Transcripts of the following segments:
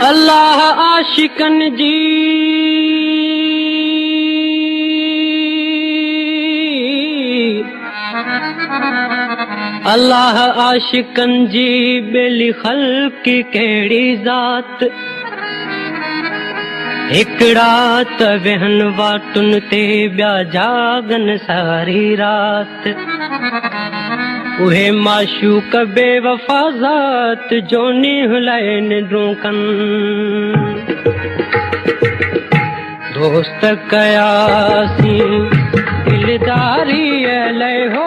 अल्लाह आशिकन जी अल्लाह आशिकन जी बेली खल्क केड़ी ज़ात हिकड़ा त वेहन वाटुन ते ॿिया जागन सारी रात उहे माशूक बेवफा ज़ात जोनी हुलाइन रोकन दोस्त कयासी दिलदारी अलै हो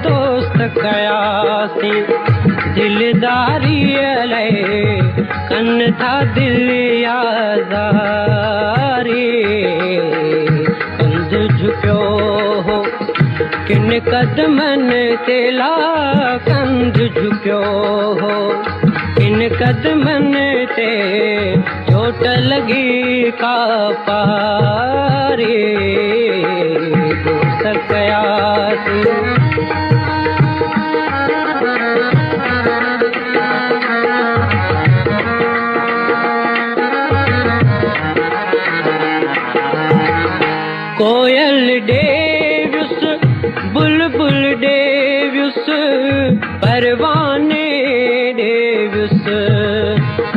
दोस्त कयासी दिलदारी अलै कन था दिल यादारी कंध झुकियो हो किन कदमन तेला कंध झुकियो हो किन कदमन ते चोट लगी का पारी दोस्त कयासी कोयल डेव्युस बुलबुल डेव्युस परवाने डेव्युस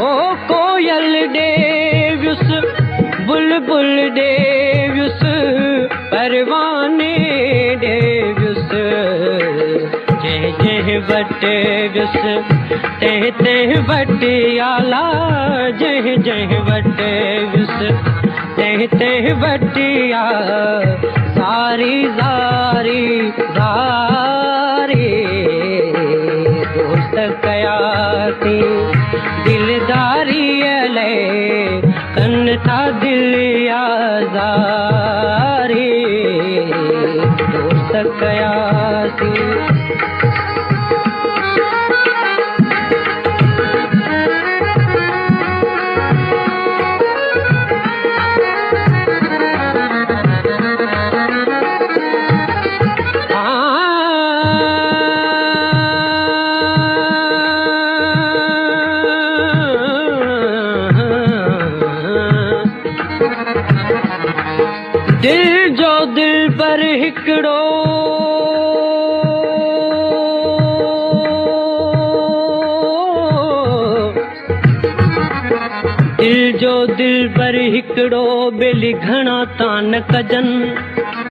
ओ कोयल डेव्युस बुलबुल डेव्युस परवाने डेव्युस जह जह वटे व्युस तह तह वटे आला जह जह वटे व्युस तह तह वटिया सारी जारी जारी दोस्त कयासी दिलदारी अलै कन था दिल यादारी दोस्त कयासी दिल जो दिल पर हिकड़ो दिल जो दिल पर हिकड़ो बेली घणा तान कजन